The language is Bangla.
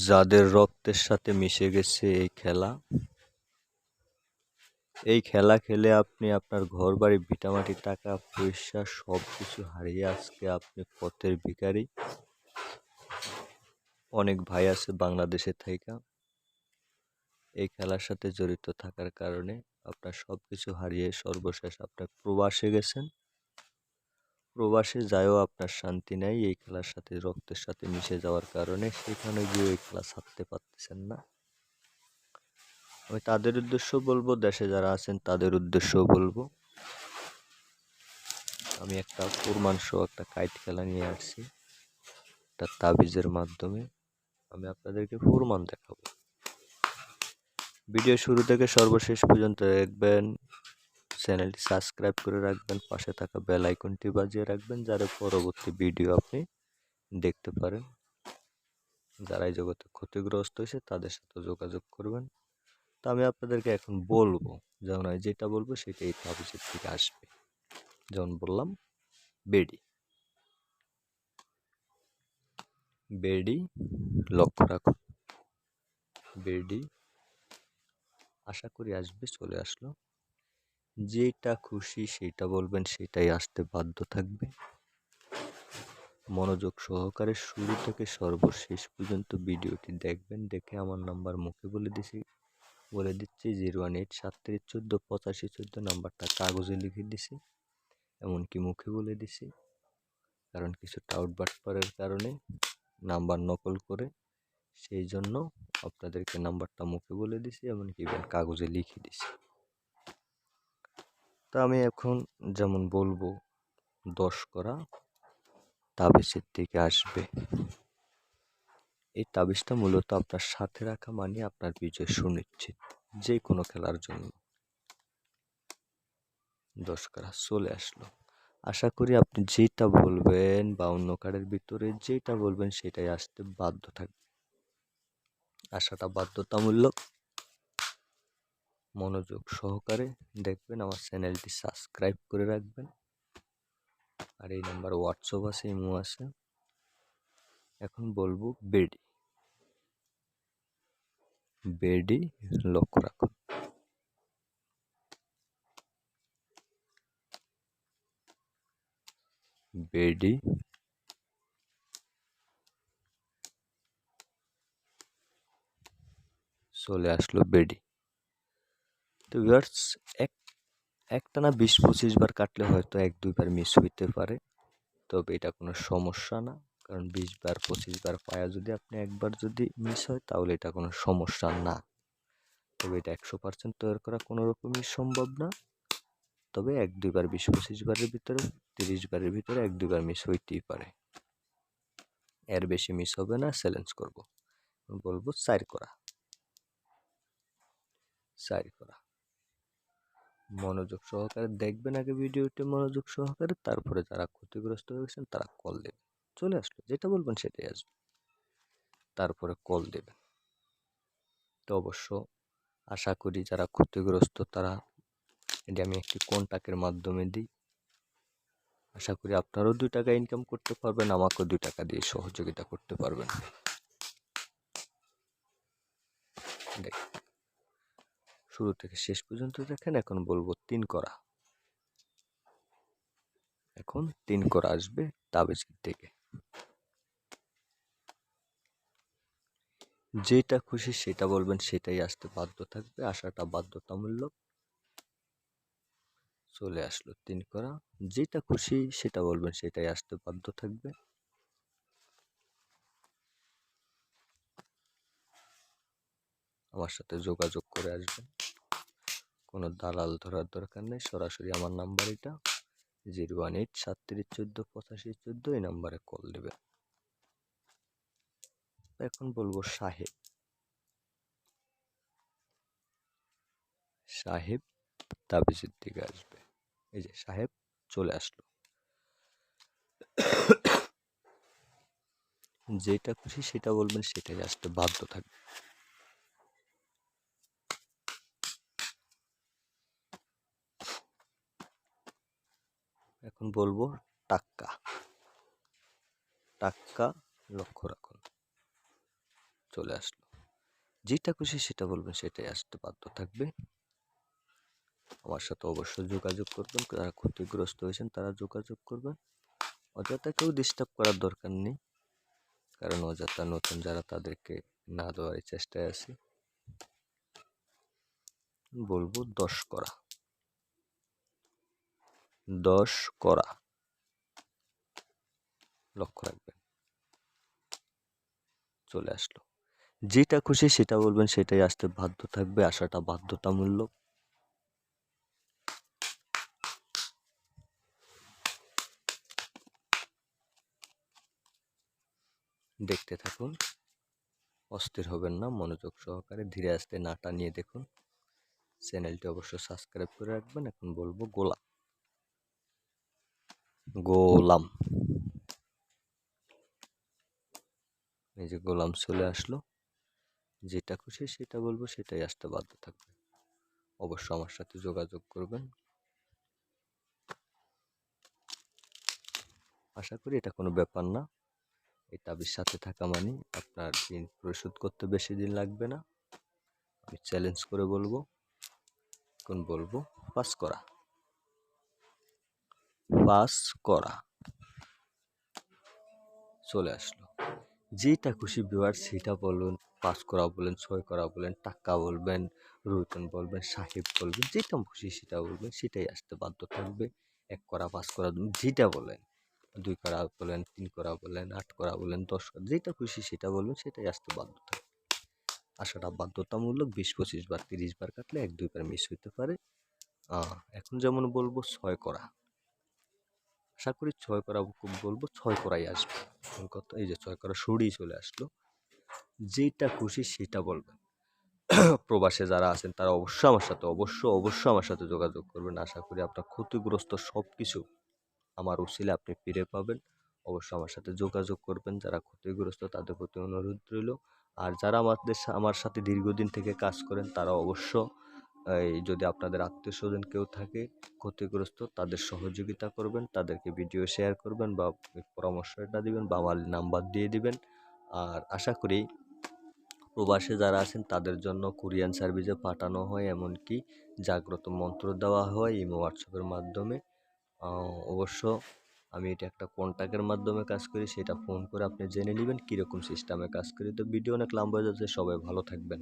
যাদের রক্তের সাথে মিশে গেছে এই খেলা খেলে আপনি আপনার ঘরবাড়ি ভিটামাটি টাকা পয়সা সবকিছু হারিয়ে আজকে আপনি পথের ভিখারি। অনেক ভাই আছে বাংলাদেশে থাইকা এই খেলার সাথে জড়িত থাকার কারণে আপনার সবকিছু হারিয়ে সর্বশেষ আপনার প্রবাসে গেছেন। প্রবাসে যায়ও আপনার শান্তি নাই এই খেলার সাথে রক্তের সাথে মিশে যাওয়ার কারণে। সেখানে গিয়ে এই খেলা ছাড়তে পারতেছেন না। আমি তাদের উদ্দেশ্য বলবো, দেশে যারা আছেন তাদের উদ্দেশ্যও বলবো। আমি একটা প্রমাণ সহ একটা কাইট খেলা নিয়ে আসছি, একটা তাবিজের মাধ্যমে আমি আপনাদেরকে প্রমাণ দেখাবো। ভিডিও শুরু থেকে সর্বশেষ পর্যন্ত দেখবেন, চ্যানেলটি সাবস্ক্রাইব করে রাখবেন, পাশে থাকা বেল আইকনটি বাজিয়ে রাখবেন যাতে পরবর্তী ভিডিও আপনি দেখতে পারেন। যারা এই জগতে ক্ষতিগ্রস্ত হয়েছে তাদের সাথে যোগাযোগ করবেন। তো আমি আপনাদেরকে এখন বলবো, যেমন যেটা বলবো সেটাই তাবিজের থেকে আসবে। যেমন বললাম, বেডি বেডি লক্ষ্য রাখুন, বেডি আশা করি আসবে, চলে আসলো। যেটা খুশি সেটা বলবেন, সেটাই আসতে বাধ্য থাকবে। মনোযোগ সহকারে শুরু থেকে সর্বশেষ পর্যন্ত ভিডিওটি দেখবেন। দেখে আমার নাম্বার মুখে বলে দিচ্ছি 01873148514 নাম্বারটা কাগজে লিখে দিছি, এমনকি মুখে বলে দিছি। কারণ কিছু টাউট বাটপারের কারণে নাম্বার নকল করে, সেই জন্য আপনাদেরকে নাম্বারটা মুখে বলে দিছি, এমনকি কাগজে লিখে দিছি। তা আমি এখন যেমন বলবো, 10 করা তাবিজের থেকে আসবে। এই তাবিজটা মূলত আপনার সাথে রাখা মানে আপনার বিজয় সুনিশ্চিত যে কোনো খেলার জন্য। 10 করা চলে আসলো। আশা করি আপনি যেটা বলবেন বা অন্য কার্ডের ভিতরে যেটা বলবেন সেটাই আসতে বাধ্য থাকবে। আশাটা বাধ্যতামূলক। মনোযোগ সহকারে দেখবেন, আমার চ্যানেলটি সাবস্ক্রাইব করে রাখবেন। আর এই নাম্বার হোয়াটসঅ্যাপ আছে, ইমো আছে। এখন বলবো বেডি বেডি লক্ষ্য রাখুন। বেডি চলে আসলো, বেডি। তো ভিউয়ার্স, একটানা 20-25 বার কাটলে হয়তো 1-2 বার মিস হইতে পারে, তবে এটা কোনো সমস্যা না। কারণ 20 বার 25 বার পায়া যদি আপনি একবার যদি মিস হয় তাহলে এটা কোনো সমস্যা না। তবে এটা 100% তৈরি করা কোনো রকমই সম্ভব না। তবে 1-2 বার 20-25 বারের ভিতরে 30 বারের ভিতরে 1-2 বার মিস হইতেই পারে, এর বেশি মিস হবে না। চ্যালেঞ্জ করব, বলবো 4 করা। মনোযোগ সহকারে দেখবেন, আগে ভিডিওটি মনোযোগ সহকারে, তারপরে যারা ক্ষতিগ্রস্ত হয়েছেন তারা কল দেবেন। চলে আসলো, যেটা বলবেন সেটাই আসবে, তারপরে কল দেবেন। তো অবশ্য আশা করি যারা ক্ষতিগ্রস্ত তারা, এটি আমি একটি কন্টাক্টের মাধ্যমে দিই। আশা করি আপনারাও 2 টাকা ইনকাম করতে পারবেন, আমাকেও 2 টাকা দিয়ে সহযোগিতা করতে পারবেন। দেখ, শুরু থেকে শেষ পর্যন্ত দেখেন। এখন বলবো 3 করা। এখন 3 করা আসবে তাবিজের থেকে। যেটা খুশি সেটা বলবেন, সেটাই আসতে বাধ্য থাকবে। আশাটা বাধ্যতামূলক। চলে আসলো 3 করা। যেটা খুশি সেটা বলবেন, সেটাই আসতে বাধ্য থাকবে। আমার সাথে যোগাযোগ করে আসবেন, কোনো দালাল ধরার দরকার নেই। সরাসরি আমার নাম্বার এটা 01873148514, এই নাম্বারে কল দেবে। এখন বলবো সাহেব তাবিজের দিকে আসবে। এই যে সাহেব চলে আসলো। যেটা খুশি সেটা বলবেন, সেটাই আসতে বাধ্য থাকবে। এখন বলবো টাক্কা লক্ষ্য রাখুন। চলে আসলো। যেটা খুশি সেটা বলবেন, সেটাই আসতে বাধ্য থাকবে। আমার সাথে অবশ্যই যোগাযোগ করবেন, যারা ক্ষতিগ্রস্ত হয়েছেন তারা যোগাযোগ করবেন। অযথা কেউ ডিস্টার্ব করার দরকার নেই, কারণ অযথা নতুন যারা তাদেরকে না দেওয়ার চেষ্টায় আছি। বলবো 10 করা, 10 করা, লক্ষ্য রাখবেন। চলে আসলো। যেটা খুশি সেটা বলবেন, সেটাই আসতে বাধ্য থাকবে, আসাটা বাধ্যতামূলক। দেখতে থাকুন, অস্থির হবেন না, মনোযোগ সহকারে ধীরে আস্তে না টানিয়ে দেখুন। চ্যানেলটি অবশ্যই সাবস্ক্রাইব করে রাখবেন। এখন বলবো গোলাম, গোলাম, এই যে গোলাম চলে আসলো। যেটা খুশি সেটা বলবো, সেটাই আসতে বাধ্য থাকবে। অবশ্যই আমার সাথে যোগাযোগ করবেন। আশা করি এটা কোনো ব্যাপার না। এই তাবিজ সাথে থাকা মানে আপনার ঋণ পরিশোধ করতে বেশি দিন লাগবে না। আমি চ্যালেঞ্জ করে বলবো, এখন বলবো 5 করা, 5 করা, চলে আসলো। যেটা খুশি ভিউয়ার্স সেটা বলুন, 5 করা বলেন, 6 করা বলেন, টাকা বলবেন, রুতন বলবেন, সাহেব বলবেন, যেটা খুশি সেটা বলবেন, সেটাই আসতে বাধ্য থাকবে। 1 করা, 5 করা, যেটা বলেন, 2 করা বলেন, 3 করা বলেন, 8 করা বলেন, 10 করা, যেটা খুশি সেটা বলবেন, সেটাই আসতে বাধ্য থাকবে। আসাটা বাধ্যতামূলক। 20-25 বার, 30 বার কাটলে 1-2 বার মিস হইতে পারে। এখন যেমন বলবো 6 করা, আশা করি 6 করা বলবো, 6 করাই আসবে। কথা এই যে 6 করা সরেই চলে আসলো। যেটা খুশি সেটা বলবেন। প্রবাসে যারা আছেন তারা অবশ্যই আমার সাথে অবশ্যই আমার সাথে যোগাযোগ করবেন। আশা করি আপনার ক্ষতিগ্রস্ত সব কিছু আমার উসিলে আপনি ফিরে পাবেন। অবশ্যই আমার সাথে যোগাযোগ করবেন। যারা ক্ষতিগ্রস্ত তাদের প্রতি অনুরোধ রইল। আর যারা আমার সাথে দীর্ঘদিন থেকে কাজ করেন তারা অবশ্য এই যদি আপনাদের আত্মীয়স্বজন কেউ থাকে ক্ষতিগ্রস্ত, তাদের সহযোগিতা করবেন, তাদেরকে ভিডিও শেয়ার করবেন বা পরামর্শটা দিবেন বা আমার নাম্বার দিয়ে দিবেন। আর আশা করি প্রবাসে যারা আছেন তাদের জন্য কুরিয়ান সার্ভিসে পাঠানো হয়, এমনকি জাগ্রত মন্ত্র দেওয়া হয় ইমো হোয়াটসঅ্যাপের মাধ্যমে। অবশ্য আমি এটা একটা কন্ট্যাক্টের মাধ্যমে কাজ করি, সেটা ফোন করে আপনি জেনে নেবেন কীরকম সিস্টেমে কাজ করি। তো ভিডিও অনেক লম্বা হয়ে যাচ্ছে, সবাই ভালো থাকবেন।